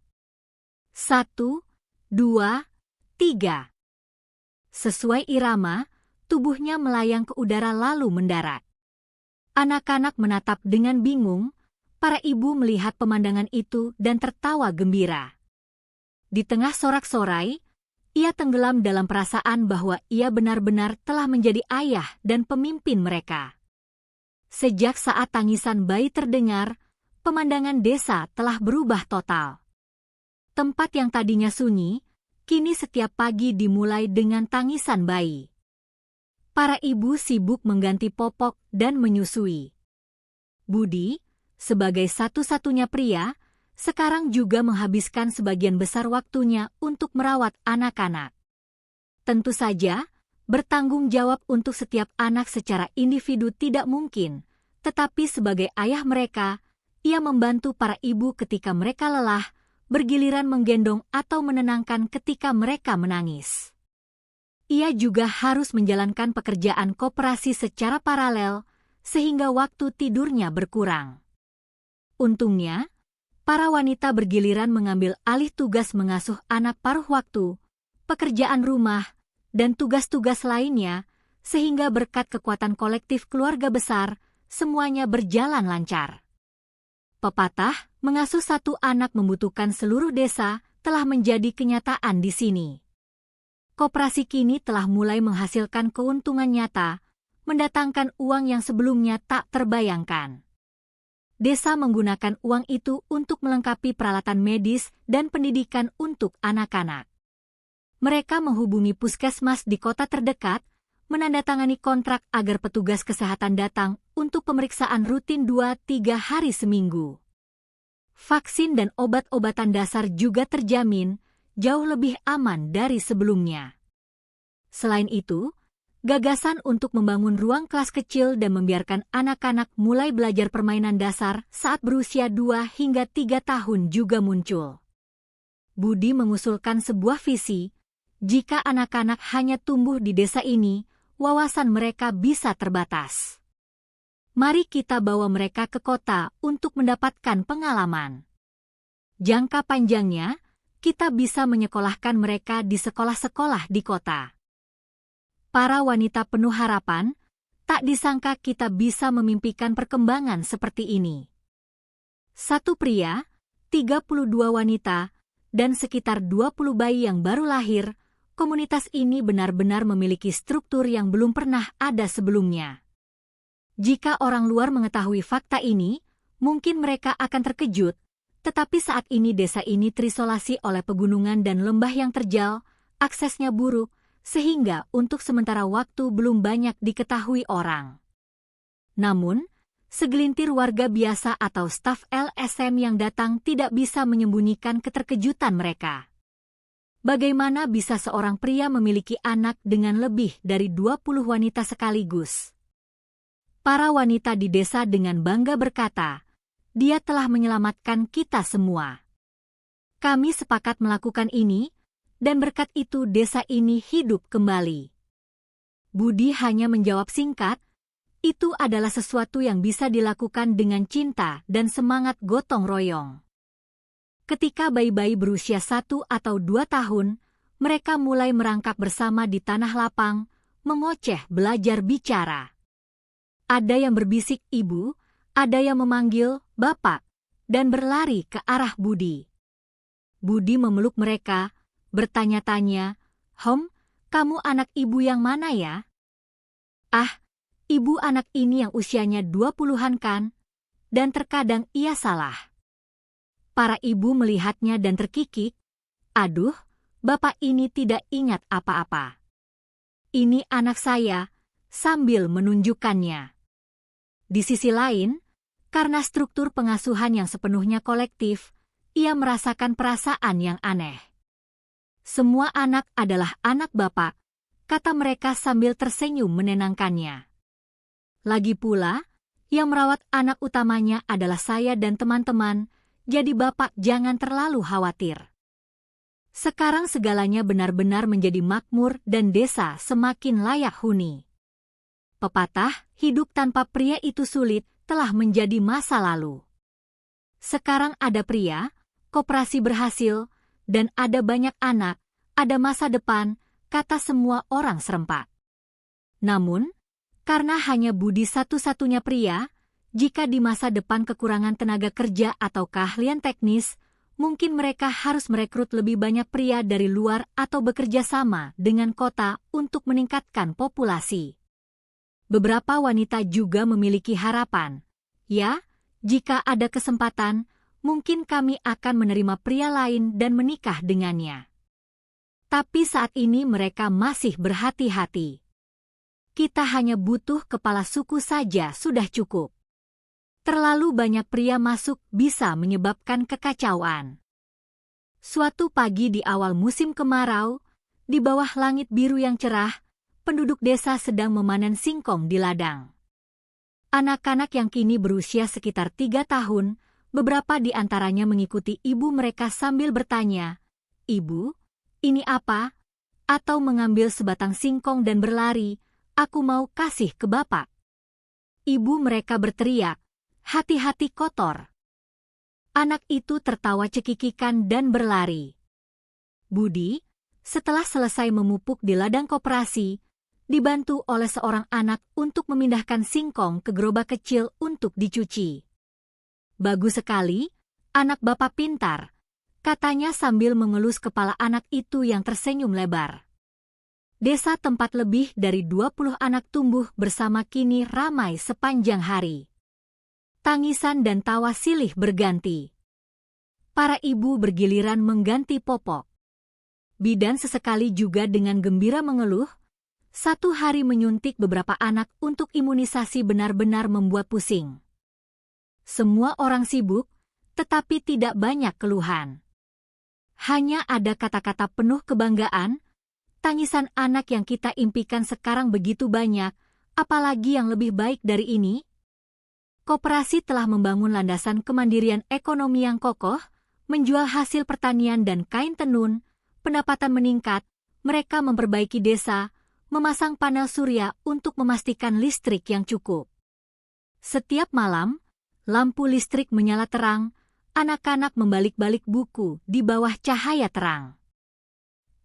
1, 2, 3. Sesuai irama, tubuhnya melayang ke udara lalu mendarat. Anak-anak menatap dengan bingung, para ibu melihat pemandangan itu dan tertawa gembira. Di tengah sorak-sorai, ia tenggelam dalam perasaan bahwa ia benar-benar telah menjadi ayah dan pemimpin mereka. Sejak saat tangisan bayi terdengar, pemandangan desa telah berubah total. Tempat yang tadinya sunyi, kini setiap pagi dimulai dengan tangisan bayi. Para ibu sibuk mengganti popok dan menyusui. Budi, sebagai satu-satunya pria, sekarang juga menghabiskan sebagian besar waktunya untuk merawat anak-anak. Tentu saja, bertanggung jawab untuk setiap anak secara individu tidak mungkin, tetapi sebagai ayah mereka, ia membantu para ibu ketika mereka lelah, bergiliran menggendong atau menenangkan ketika mereka menangis. Ia juga harus menjalankan pekerjaan koperasi secara paralel, sehingga waktu tidurnya berkurang. Untungnya, para wanita bergiliran mengambil alih tugas mengasuh anak paruh waktu, pekerjaan rumah, dan tugas-tugas lainnya, sehingga berkat kekuatan kolektif keluarga besar, semuanya berjalan lancar. Pepatah, mengasuh satu anak membutuhkan seluruh desa, telah menjadi kenyataan di sini. Koperasi kini telah mulai menghasilkan keuntungan nyata, mendatangkan uang yang sebelumnya tak terbayangkan. Desa menggunakan uang itu untuk melengkapi peralatan medis dan pendidikan untuk anak-anak. Mereka menghubungi puskesmas di kota terdekat, menandatangani kontrak agar petugas kesehatan datang untuk pemeriksaan rutin 2-3 hari seminggu. Vaksin dan obat-obatan dasar juga terjamin, jauh lebih aman dari sebelumnya. Selain itu, gagasan untuk membangun ruang kelas kecil dan membiarkan anak-anak mulai belajar permainan dasar saat berusia 2 hingga 3 tahun juga muncul. Budi mengusulkan sebuah visi, jika anak-anak hanya tumbuh di desa ini, wawasan mereka bisa terbatas. Mari kita bawa mereka ke kota untuk mendapatkan pengalaman. Jangka panjangnya, kita bisa menyekolahkan mereka di sekolah-sekolah di kota. Para wanita penuh harapan, tak disangka kita bisa memimpikan perkembangan seperti ini. 1 pria, 32 wanita, dan sekitar 20 bayi yang baru lahir, komunitas ini benar-benar memiliki struktur yang belum pernah ada sebelumnya. Jika orang luar mengetahui fakta ini, mungkin mereka akan terkejut, tetapi saat ini desa ini terisolasi oleh pegunungan dan lembah yang terjal, aksesnya buruk, sehingga untuk sementara waktu belum banyak diketahui orang. Namun, segelintir warga biasa atau staf LSM yang datang tidak bisa menyembunyikan keterkejutan mereka. Bagaimana bisa seorang pria memiliki anak dengan lebih dari 20 wanita sekaligus? Para wanita di desa dengan bangga berkata, "Dia telah menyelamatkan kita semua. Kami sepakat melakukan ini, dan berkat itu desa ini hidup kembali." Budi hanya menjawab singkat, "Itu adalah sesuatu yang bisa dilakukan dengan cinta dan semangat gotong royong." Ketika bayi-bayi berusia 1 atau 2 tahun, mereka mulai merangkak bersama di tanah lapang, mengoceh belajar bicara. Ada yang berbisik ibu, ada yang memanggil bapak, dan berlari ke arah Budi. Budi memeluk mereka, bertanya-tanya, kamu anak ibu yang mana ya?" "Ah, ibu anak ini yang usianya 20-an kan?" Dan terkadang ia salah. Para ibu melihatnya dan terkikik, "Aduh, bapak ini tidak ingat apa-apa. Ini anak saya," sambil menunjukkannya. Di sisi lain, karena struktur pengasuhan yang sepenuhnya kolektif, ia merasakan perasaan yang aneh. "Semua anak adalah anak bapak," kata mereka sambil tersenyum menenangkannya. "Lagi pula, yang merawat anak utamanya adalah saya dan teman-teman, jadi bapak jangan terlalu khawatir." Sekarang segalanya benar-benar menjadi makmur dan desa semakin layak huni. Pepatah, hidup tanpa pria itu sulit, telah menjadi masa lalu. Sekarang ada pria, koperasi berhasil, dan ada banyak anak, ada masa depan, kata semua orang serempak. Namun, karena hanya Budi satu-satunya pria, jika di masa depan kekurangan tenaga kerja atau keahlian teknis, mungkin mereka harus merekrut lebih banyak pria dari luar atau bekerja sama dengan kota untuk meningkatkan populasi. Beberapa wanita juga memiliki harapan. "Ya, jika ada kesempatan, mungkin kami akan menerima pria lain dan menikah dengannya." Tapi saat ini mereka masih berhati-hati. "Kita hanya butuh kepala suku saja sudah cukup. Terlalu banyak pria masuk bisa menyebabkan kekacauan." Suatu pagi di awal musim kemarau, di bawah langit biru yang cerah, penduduk desa sedang memanen singkong di ladang. Anak-anak yang kini berusia sekitar 3 tahun, beberapa di antaranya mengikuti ibu mereka sambil bertanya, "Ibu, ini apa?" Atau mengambil sebatang singkong dan berlari, "Aku mau kasih ke bapak." Ibu mereka berteriak, "Hati-hati kotor." Anak itu tertawa cekikikan dan berlari. Budi, setelah selesai memupuk di ladang koperasi, dibantu oleh seorang anak untuk memindahkan singkong ke gerobak kecil untuk dicuci. "Bagus sekali, anak bapak pintar," katanya sambil mengelus kepala anak itu yang tersenyum lebar. Desa tempat lebih dari 20 anak tumbuh bersama kini ramai sepanjang hari. Tangisan dan tawa silih berganti. Para ibu bergiliran mengganti popok. Bidan sesekali juga dengan gembira mengeluh, satu hari menyuntik beberapa anak untuk imunisasi benar-benar membuat pusing. Semua orang sibuk, tetapi tidak banyak keluhan. Hanya ada kata-kata penuh kebanggaan, "Tangisan anak yang kita impikan sekarang begitu banyak, apalagi yang lebih baik dari ini?" Koperasi telah membangun landasan kemandirian ekonomi yang kokoh, menjual hasil pertanian dan kain tenun, pendapatan meningkat, mereka memperbaiki desa, memasang panel surya untuk memastikan listrik yang cukup. Setiap malam, lampu listrik menyala terang, anak-anak membalik-balik buku di bawah cahaya terang.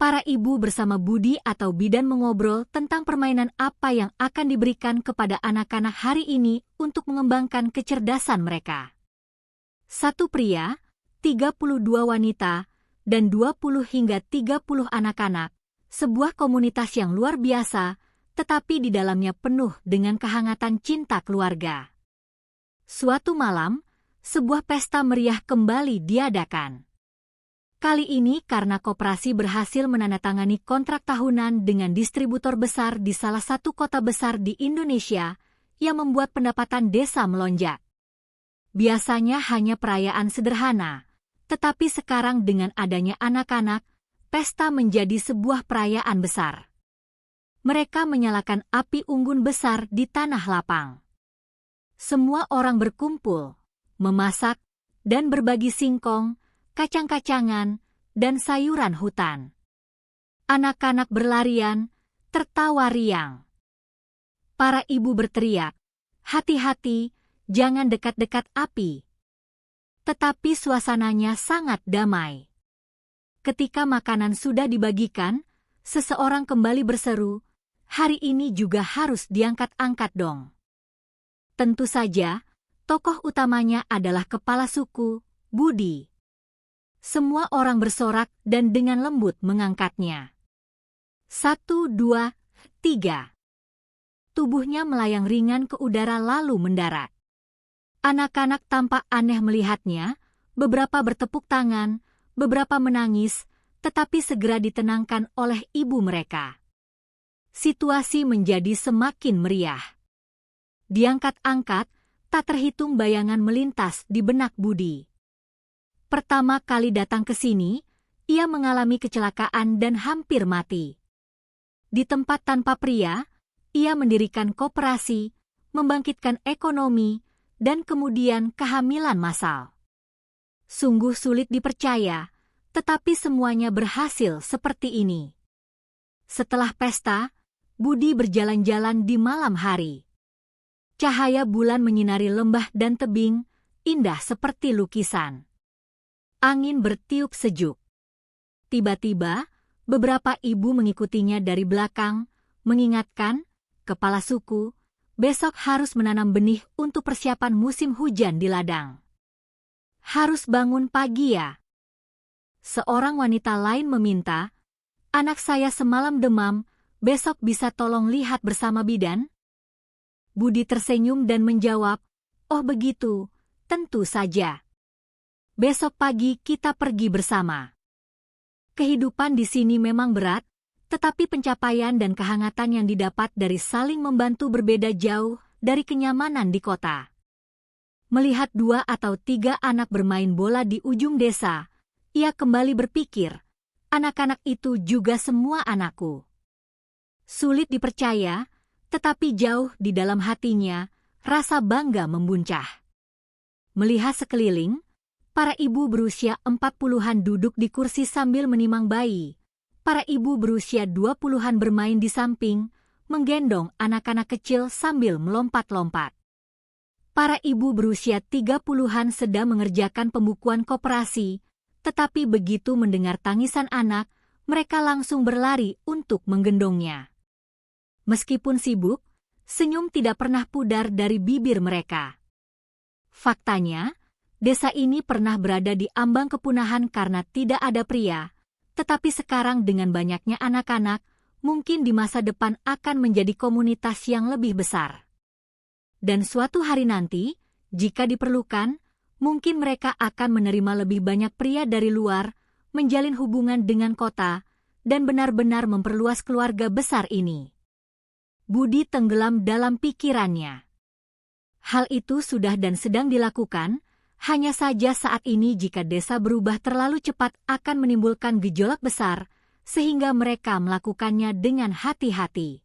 Para ibu bersama Budi atau bidan mengobrol tentang permainan apa yang akan diberikan kepada anak-anak hari ini untuk mengembangkan kecerdasan mereka. 1 pria, 32 wanita, dan 20 hingga 30 anak-anak, sebuah komunitas yang luar biasa, tetapi di dalamnya penuh dengan kehangatan cinta keluarga. Suatu malam, sebuah pesta meriah kembali diadakan. Kali ini karena koperasi berhasil menandatangani kontrak tahunan dengan distributor besar di salah satu kota besar di Indonesia yang membuat pendapatan desa melonjak. Biasanya hanya perayaan sederhana, tetapi sekarang dengan adanya anak-anak, pesta menjadi sebuah perayaan besar. Mereka menyalakan api unggun besar di tanah lapang. Semua orang berkumpul, memasak, dan berbagi singkong, kacang-kacangan, dan sayuran hutan. Anak-anak berlarian, tertawa riang. Para ibu berteriak, "Hati-hati, jangan dekat-dekat api." Tetapi suasananya sangat damai. Ketika makanan sudah dibagikan, seseorang kembali berseru, "Hari ini juga harus diangkat-angkat dong." Tentu saja, tokoh utamanya adalah kepala suku, Budi. Semua orang bersorak dan dengan lembut mengangkatnya. 1, 2, 3. Tubuhnya melayang ringan ke udara lalu mendarat. Anak-anak tampak aneh melihatnya, beberapa bertepuk tangan, beberapa menangis, tetapi segera ditenangkan oleh ibu mereka. Situasi menjadi semakin meriah. Diangkat-angkat, tak terhitung bayangan melintas di benak Budi. Pertama kali datang ke sini, ia mengalami kecelakaan dan hampir mati. Di tempat tanpa pria, ia mendirikan koperasi, membangkitkan ekonomi, dan kemudian kehamilan massal. Sungguh sulit dipercaya, tetapi semuanya berhasil seperti ini. Setelah pesta, Budi berjalan-jalan di malam hari. Cahaya bulan menyinari lembah dan tebing, indah seperti lukisan. Angin bertiup sejuk. Tiba-tiba, beberapa ibu mengikutinya dari belakang, mengingatkan, kepala suku, besok harus menanam benih untuk persiapan musim hujan di ladang. Harus bangun pagi ya. Seorang wanita lain meminta, "Anak saya semalam demam, besok bisa tolong lihat bersama bidan?" Budi tersenyum dan menjawab, "Oh begitu, tentu saja. Besok pagi kita pergi bersama." Kehidupan di sini memang berat, tetapi pencapaian dan kehangatan yang didapat dari saling membantu berbeda jauh dari kenyamanan di kota. Melihat 2 atau 3 anak bermain bola di ujung desa, ia kembali berpikir, anak-anak itu juga semua anakku. Sulit dipercaya, tetapi jauh di dalam hatinya, rasa bangga membuncah. Melihat sekeliling, para ibu berusia 40-an duduk di kursi sambil menimang bayi. Para ibu berusia 20-an bermain di samping, menggendong anak-anak kecil sambil melompat-lompat. Para ibu berusia 30-an sedang mengerjakan pembukuan koperasi, tetapi begitu mendengar tangisan anak, mereka langsung berlari untuk menggendongnya. Meskipun sibuk, senyum tidak pernah pudar dari bibir mereka. Faktanya, desa ini pernah berada di ambang kepunahan karena tidak ada pria, tetapi sekarang dengan banyaknya anak-anak, mungkin di masa depan akan menjadi komunitas yang lebih besar. Dan suatu hari nanti, jika diperlukan, mungkin mereka akan menerima lebih banyak pria dari luar, menjalin hubungan dengan kota, dan benar-benar memperluas keluarga besar ini. Budi tenggelam dalam pikirannya. Hal itu sudah dan sedang dilakukan, hanya saja saat ini jika desa berubah terlalu cepat akan menimbulkan gejolak besar, sehingga mereka melakukannya dengan hati-hati.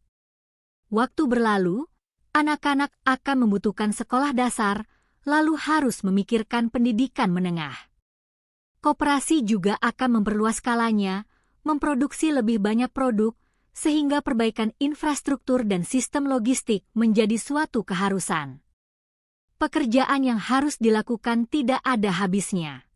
Waktu berlalu, anak-anak akan membutuhkan sekolah dasar, lalu harus memikirkan pendidikan menengah. Koperasi juga akan memperluas skalanya, memproduksi lebih banyak produk, sehingga perbaikan infrastruktur dan sistem logistik menjadi suatu keharusan. Pekerjaan yang harus dilakukan tidak ada habisnya.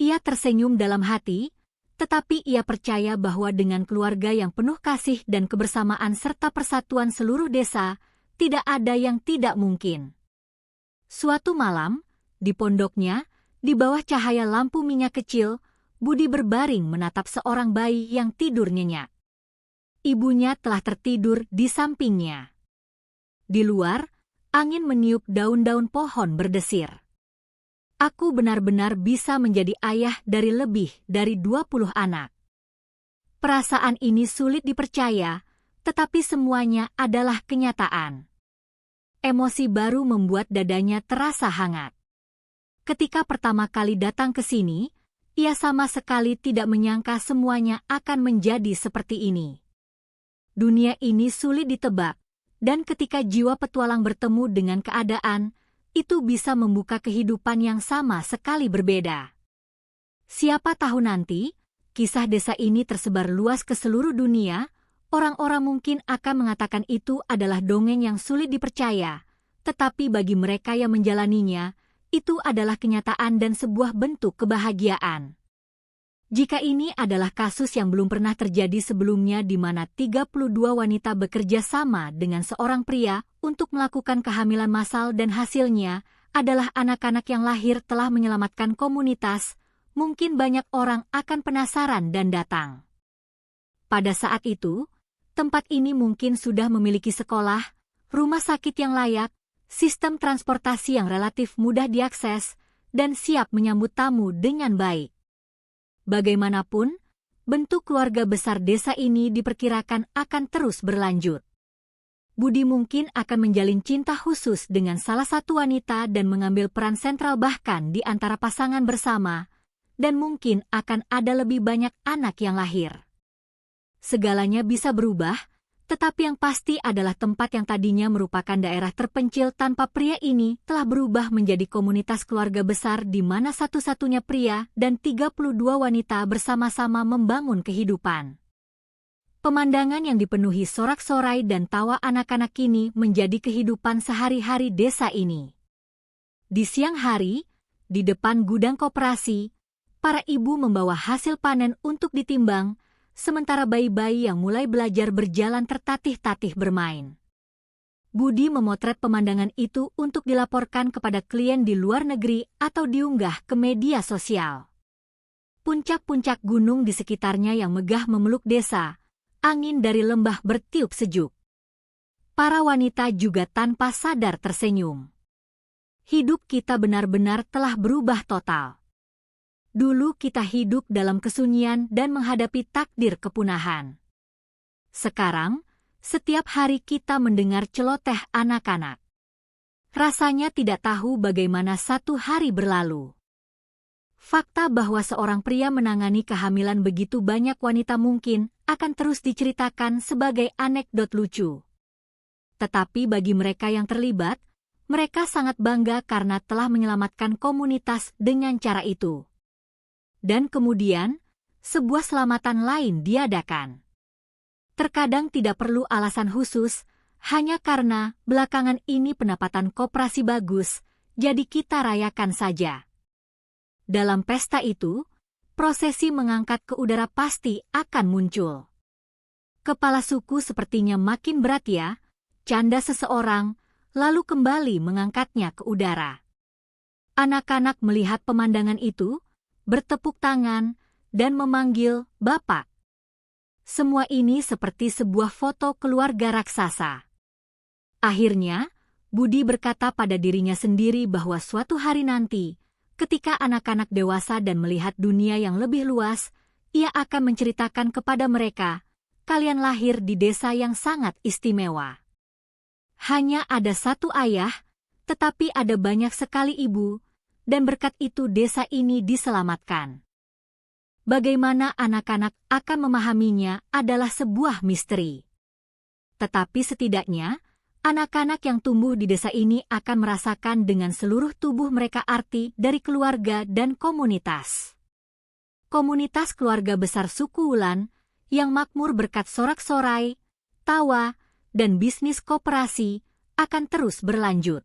Ia tersenyum dalam hati, tetapi ia percaya bahwa dengan keluarga yang penuh kasih dan kebersamaan serta persatuan seluruh desa, tidak ada yang tidak mungkin. Suatu malam, di pondoknya, di bawah cahaya lampu minyak kecil, Budi berbaring menatap seorang bayi yang tidur nyenyak. ibunya telah tertidur di sampingnya. Di luar, angin meniup daun-daun pohon berdesir. Aku benar-benar bisa menjadi ayah dari lebih dari 20 anak. Perasaan ini sulit dipercaya, tetapi semuanya adalah kenyataan. Emosi baru membuat dadanya terasa hangat. Ketika pertama kali datang ke sini, ia sama sekali tidak menyangka semuanya akan menjadi seperti ini. Dunia ini sulit ditebak, dan ketika jiwa petualang bertemu dengan keadaan, itu bisa membuka kehidupan yang sama sekali berbeda. Siapa tahu nanti, kisah desa ini tersebar luas ke seluruh dunia, orang-orang mungkin akan mengatakan itu adalah dongeng yang sulit dipercaya, tetapi bagi mereka yang menjalaninya, itu adalah kenyataan dan sebuah bentuk kebahagiaan. Jika ini adalah kasus yang belum pernah terjadi sebelumnya di mana 32 wanita bekerja sama dengan seorang pria untuk melakukan kehamilan massal dan hasilnya adalah anak-anak yang lahir telah menyelamatkan komunitas, mungkin banyak orang akan penasaran dan datang. Pada saat itu, tempat ini mungkin sudah memiliki sekolah, rumah sakit yang layak, sistem transportasi yang relatif mudah diakses, dan siap menyambut tamu dengan baik. Bagaimanapun, bentuk keluarga besar desa ini diperkirakan akan terus berlanjut. Budi mungkin akan menjalin cinta khusus dengan salah satu wanita dan mengambil peran sentral bahkan di antara pasangan bersama, dan mungkin akan ada lebih banyak anak yang lahir. Segalanya bisa berubah, tetapi yang pasti adalah tempat yang tadinya merupakan daerah terpencil tanpa pria ini telah berubah menjadi komunitas keluarga besar di mana satu-satunya pria dan 32 wanita bersama-sama membangun kehidupan. Pemandangan yang dipenuhi sorak-sorai dan tawa anak-anak kini menjadi kehidupan sehari-hari desa ini. Di siang hari, di depan gudang koperasi, para ibu membawa hasil panen untuk ditimbang, sementara bayi-bayi yang mulai belajar berjalan tertatih-tatih bermain. Budi memotret pemandangan itu untuk dilaporkan kepada klien di luar negeri atau diunggah ke media sosial. Puncak-puncak gunung di sekitarnya yang megah memeluk desa, angin dari lembah bertiup sejuk. Para wanita juga tanpa sadar tersenyum. Hidup kita benar-benar telah berubah total. Dulu kita hidup dalam kesunyian dan menghadapi takdir kepunahan. Sekarang, setiap hari kita mendengar celoteh anak-anak. Rasanya tidak tahu bagaimana satu hari berlalu. Fakta bahwa seorang pria menangani kehamilan begitu banyak wanita mungkin akan terus diceritakan sebagai anekdot lucu. Tetapi bagi mereka yang terlibat, mereka sangat bangga karena telah menyelamatkan komunitas dengan cara itu. Dan kemudian, sebuah selamatan lain diadakan. Terkadang tidak perlu alasan khusus, hanya karena belakangan ini pendapatan koperasi bagus, jadi kita rayakan saja. Dalam pesta itu, prosesi mengangkat ke udara pasti akan muncul. Kepala suku sepertinya makin berat ya, canda seseorang, lalu kembali mengangkatnya ke udara. Anak-anak melihat pemandangan itu, bertepuk tangan, dan memanggil Bapak. Semua ini seperti sebuah foto keluarga raksasa. Akhirnya, Budi berkata pada dirinya sendiri bahwa suatu hari nanti, ketika anak-anak dewasa dan melihat dunia yang lebih luas, ia akan menceritakan kepada mereka, kalian lahir di desa yang sangat istimewa. Hanya ada satu ayah, tetapi ada banyak sekali ibu, dan berkat itu desa ini diselamatkan. Bagaimana anak-anak akan memahaminya adalah sebuah misteri. Tetapi setidaknya, anak-anak yang tumbuh di desa ini akan merasakan dengan seluruh tubuh mereka arti dari keluarga dan komunitas. Komunitas keluarga besar suku Wulan, yang makmur berkat sorak-sorai, tawa, dan bisnis koperasi, akan terus berlanjut.